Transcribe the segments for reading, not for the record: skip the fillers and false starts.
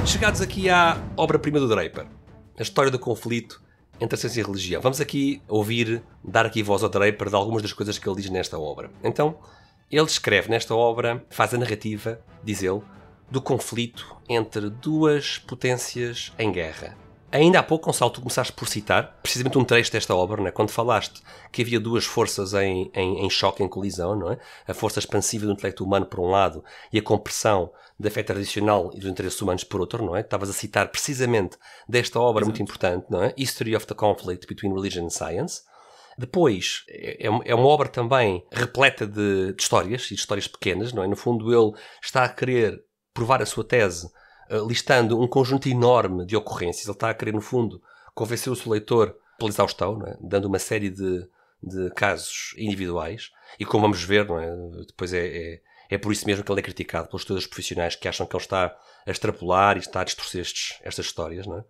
Chegados aqui à obra-prima do Draper, a história do conflito entre a ciência e a religião. Vamos aqui dar aqui voz ao Draper de algumas das coisas que ele diz nesta obra. Então, ele escreve nesta obra, faz a narrativa, diz ele, do conflito entre duas potências em guerra. Ainda há pouco, Gonçalo, tu começaste por citar precisamente um trecho desta obra, não é? Quando falaste que havia duas forças em choque, em colisão, não é? A força expansiva do intelecto humano por um lado e a compressão da fé tradicional e dos interesses humanos por outro, não é? Estavas a citar precisamente desta obra muito importante, não é? History of the Conflict Between Religion and Science. Depois, é uma obra também repleta de histórias, e de histórias pequenas, não é? No fundo, ele está a querer provar a sua tese listando um conjunto enorme de ocorrências. Ele está a querer, no fundo, convencer o seu leitor pela exaustão, não é? Dando uma série de casos individuais. E como vamos ver, não é? Depois é por isso mesmo que ele é criticado pelos estudos profissionais que acham que ele está a extrapolar e está a distorcer estas histórias, não é?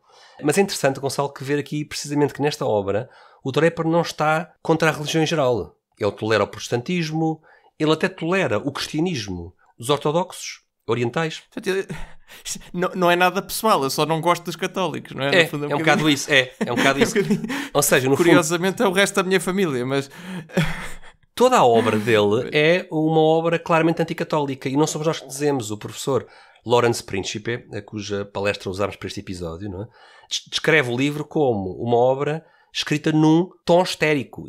Mas é interessante, Gonçalo, que ver aqui precisamente que nesta obra o Draper não está contra a religião em geral. Ele tolera o protestantismo, ele até tolera o cristianismo dos ortodoxos orientais. Não é nada pessoal, eu só não gosto dos católicos, não é? É um bocado isso, é um bocado isso. Ou seja, no curiosamente é o resto da minha família, mas... Toda a obra dele é uma obra claramente anticatólica, e não somos nós que dizemos. O professor Lawrence Príncipe, a cuja palestra usámos para este episódio, não é? Descreve o livro como uma obra escrita num tom histérico.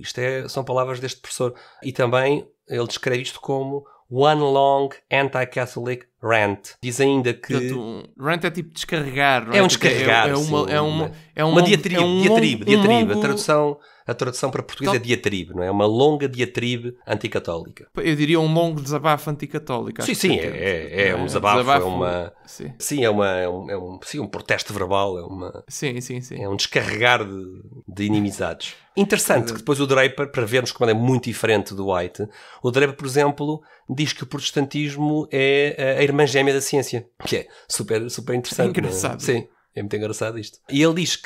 São palavras deste professor. E também ele descreve isto como one long anti-Catholic rant. Diz ainda que... Portanto, rant é tipo descarregar, não é? É um descarregar, uma diatribe. A tradução para português é diatribe, não é? Uma longa diatribe anticatólica. Eu diria um longo desabafo anticatólico. Sim, é um desabafo, é um protesto verbal, Sim. É um descarregar de inimizades. Interessante que depois o Draper, para vermos como é muito diferente do White, o Draper, por exemplo, diz que o protestantismo é a irmã gêmea da ciência, que é super, super interessante. É engraçado. Sim, é muito engraçado isto. E ele diz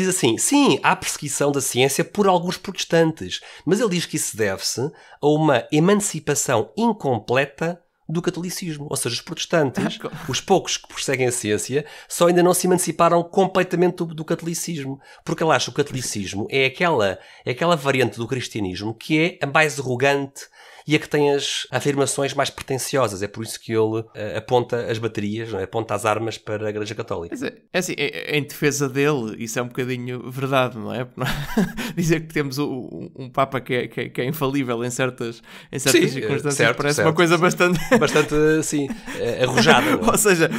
assim, sim, há perseguição da ciência por alguns protestantes, mas ele diz que isso deve-se a uma emancipação incompleta do catolicismo. Ou seja, os protestantes, os poucos que perseguem a ciência, só ainda não se emanciparam completamente do catolicismo. Porque ele acha que o catolicismo é aquela variante do cristianismo que é a mais arrogante e a que tem as afirmações mais pretenciosas. É por isso que ele aponta as baterias, não é? Aponta as armas para a Igreja Católica. É assim, em defesa dele, isso é um bocadinho verdade, não é? Dizer que temos um Papa que é infalível em certas circunstâncias, certo, parece uma coisa bastante assim, arrojada. Não é? ou seja,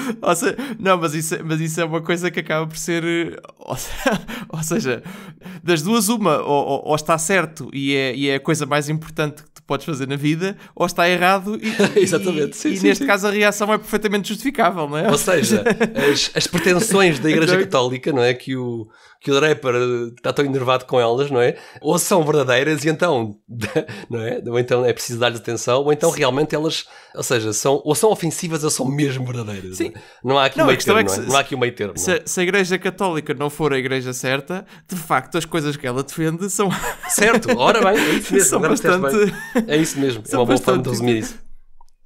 não, mas isso é uma coisa que acaba por ser... Ou seja, das duas uma, ou está certo e é a coisa mais importante que tu podes fazer na vida, ou está errado Exatamente. E neste caso a reação é perfeitamente justificável, não é? Ou seja, as pretensões da Igreja Católica, não é? Que o Draper está tão enervado com elas, não é? Ou são verdadeiras e então, não é? Ou então é preciso dar-lhes atenção, ou então realmente elas, ou seja, são ofensivas ou são mesmo verdadeiras. Sim. Não há aqui um meio termo, não é? Não há aqui um meio termo. Se a Igreja Católica não for a Igreja certa, de facto as coisas que ela defende são... Certo, ora bem, é isso mesmo. São bastante... É isso mesmo, é uma boa forma de resumir isso.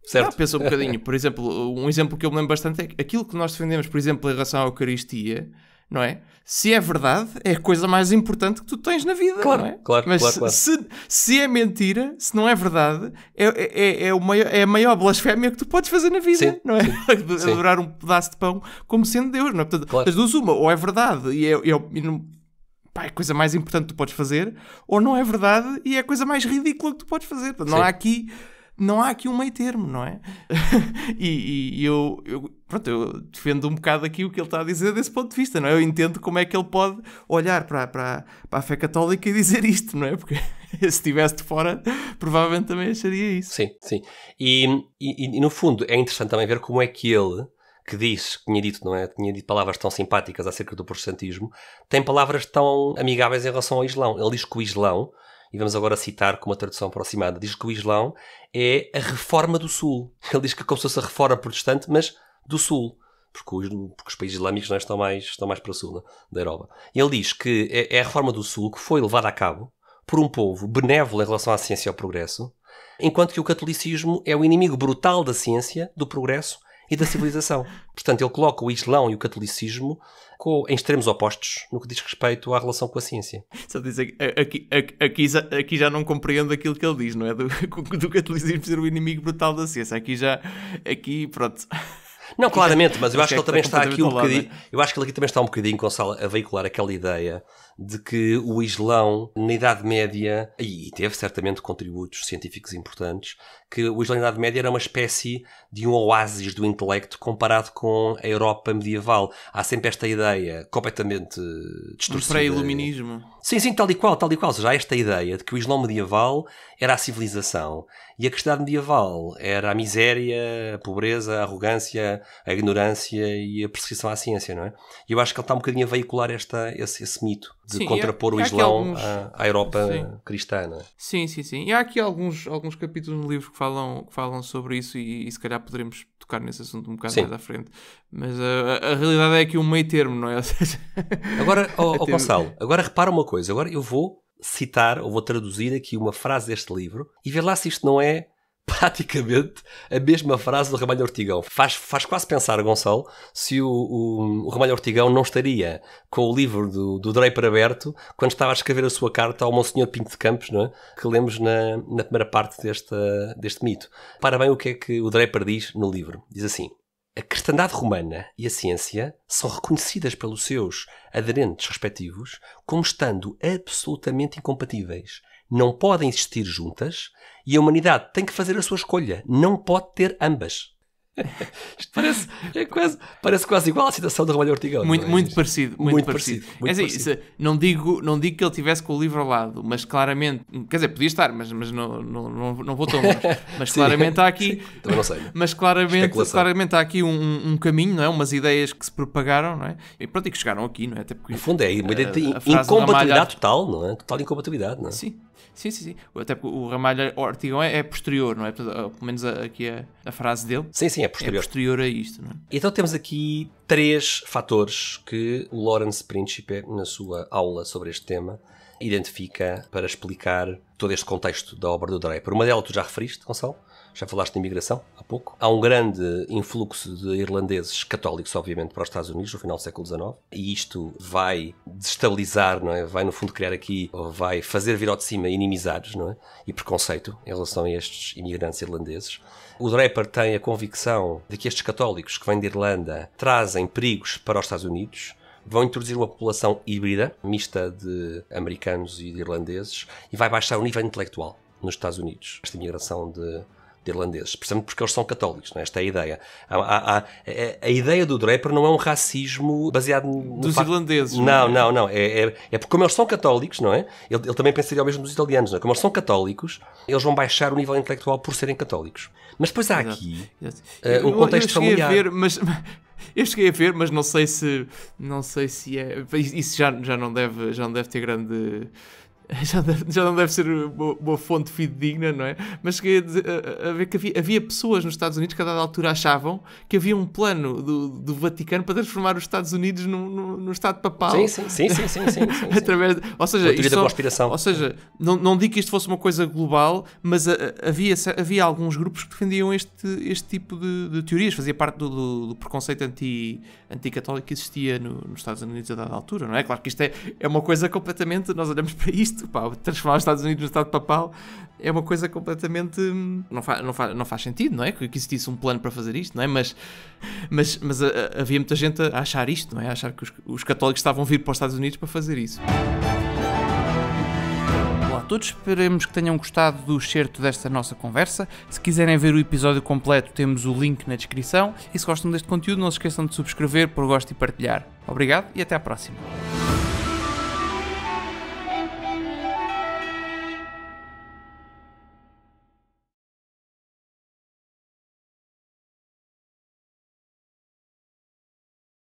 Certo. Pensa um bocadinho, por exemplo, um exemplo que eu me lembro bastante é aquilo que nós defendemos, por exemplo, em relação à Eucaristia, não é? Se é verdade, é a coisa mais importante que tu tens na vida, claro, não é? Claro, mas claro. Se é mentira, se não é verdade, é a maior blasfémia que tu podes fazer na vida, sim, não é? Sim. Adorar um pedaço de pão como sendo Deus, não é? Portanto, claro. as duas uma, ou é verdade e é a coisa mais importante que tu podes fazer, ou não é verdade e é a coisa mais ridícula que tu podes fazer. Portanto, não há aqui um meio termo, não é? e eu defendo um bocado aqui o que ele está a dizer desse ponto de vista, não é? Eu entendo como é que ele pode olhar para a fé católica e dizer isto, não é? Porque se estivesse de fora, provavelmente também acharia isso. Sim. E no fundo é interessante também ver como é que ele, que tinha dito palavras tão simpáticas acerca do protestantismo, tem palavras tão amigáveis em relação ao Islão. Ele diz que o Islão, e vamos agora citar com uma tradução aproximada, diz que o Islão é a reforma do Sul. Ele diz que é como se fosse a reforma protestante, mas do Sul. Porque os países islâmicos não estão mais para o Sul, da Europa. E ele diz que é a reforma do Sul que foi levada a cabo por um povo benévolo em relação à ciência e ao progresso, enquanto que o catolicismo é o inimigo brutal da ciência, do progresso e da civilização. Portanto, ele coloca o Islão e o catolicismo em extremos opostos no que diz respeito à relação com a ciência. Só dizer, aqui já não compreendo aquilo que ele diz, não é? Do catolicismo ser o inimigo brutal da ciência. Aqui, pronto. Não, claramente, mas eu acho que ele também está aqui um lado, bocadinho. Eu acho que ele aqui também está um bocadinho, Gonçalo, a veicular aquela ideia de que o Islão, na Idade Média, e teve certamente contributos científicos importantes, que o Islão na Idade Média era uma espécie de um oásis do intelecto comparado com a Europa medieval. Há sempre esta ideia completamente distorcida. Um pré-iluminismo. Sim, tal e qual. Ou seja, há esta ideia de que o Islão medieval era a civilização e a cristandade medieval era a miséria, a pobreza, a arrogância, a ignorância e a perseguição à ciência, não é? E eu acho que ele está um bocadinho a veicular esse mito de contrapor o Islão à Europa cristã, não é? Sim. E há aqui alguns capítulos no livro que falam sobre isso e se calhar poderemos tocar nesse assunto um bocado mais à frente. Mas a realidade é que um meio termo, não é? Agora, Gonçalo, agora repara uma coisa. Agora eu vou citar, ou vou traduzir aqui uma frase deste livro e ver lá se isto não é praticamente a mesma frase do Ramalho Ortigão. Faz quase pensar, Gonçalo, se o Ramalho Ortigão não estaria com o livro do Draper aberto quando estava a escrever a sua carta ao Monsenhor Pinto de Campos, não é? Que lemos na primeira parte deste mito. Para bem o que é que o Draper diz no livro. Diz assim: a cristandade romana e a ciência são reconhecidas pelos seus aderentes respectivos como estando absolutamente incompatíveis. Não podem existir juntas e a humanidade tem que fazer a sua escolha. Não pode ter ambas. Isto parece quase igual à citação do Ramalho Ortigão. Muito parecido. Não digo que ele tivesse com o livro ao lado, mas claramente, quer dizer, podia estar, mas não vou tão longe. Mas claramente há aqui. Também não sei. Mas claramente há aqui um caminho, não é? Umas ideias que se propagaram, não é? E pronto, e que chegaram aqui, não é? Até porque, no fundo é uma ideia de incompatibilidade total, não é? Total incompatibilidade, não é? Sim. Até porque o Ramalho Ortigão é posterior, não é? Pelo menos aqui a frase dele. Sim, é posterior. É posterior a isto, não é? Então temos aqui 3 fatores que o Lawrence Príncipe, na sua aula sobre este tema, identifica para explicar todo este contexto da obra do Draper. Uma delas tu já referiste, Gonçalo? Já falaste de imigração há pouco. Há um grande influxo de irlandeses católicos, obviamente, para os Estados Unidos no final do século XIX. E isto vai desestabilizar, não é? Vai, no fundo, criar aqui, ou vai fazer vir ao de cima inimizades, não é? E preconceito em relação a estes imigrantes irlandeses. O Draper tem a convicção de que estes católicos que vêm de Irlanda trazem perigos para os Estados Unidos, vão introduzir uma população híbrida, mista de americanos e de irlandeses, e vai baixar o nível intelectual nos Estados Unidos. Esta imigração de irlandeses, precisamente porque eles são católicos, não é? Esta é a ideia. A ideia do Draper não é um racismo baseado dos irlandeses. Não. É porque como eles são católicos, não é? Ele também pensaria ao mesmo dos italianos, não é? Como eles são católicos, eles vão baixar o nível intelectual por serem católicos. Mas depois há aqui um contexto familiar. Eu cheguei a ver, mas não sei se é... Isso já não deve ter grande... Já não deve ser uma fonte fidedigna, não é? Mas cheguei a ver que havia pessoas nos Estados Unidos que a dada altura achavam que havia um plano do Vaticano para transformar os Estados Unidos no Estado papal. Sim. Através ou seja, a teoria da conspiração. Ou seja, não digo que isto fosse uma coisa global, mas havia alguns grupos que defendiam este tipo de teorias. Fazia parte do preconceito anticatólico que existia nos Estados Unidos a dada altura, não é? Claro que isto é uma coisa completamente... Nós olhamos para isto, transformar os Estados Unidos no Estado papal é uma coisa completamente... Não faz sentido, não é? Que existisse um plano para fazer isto, não é? Mas havia muita gente a achar isto, não é? A achar que os católicos estavam a vir para os Estados Unidos para fazer isso. Olá a todos, esperemos que tenham gostado do excerto desta nossa conversa. Se quiserem ver o episódio completo, temos o link na descrição. E se gostam deste conteúdo, não se esqueçam de subscrever, pôr gosto e partilhar. Obrigado e até à próxima.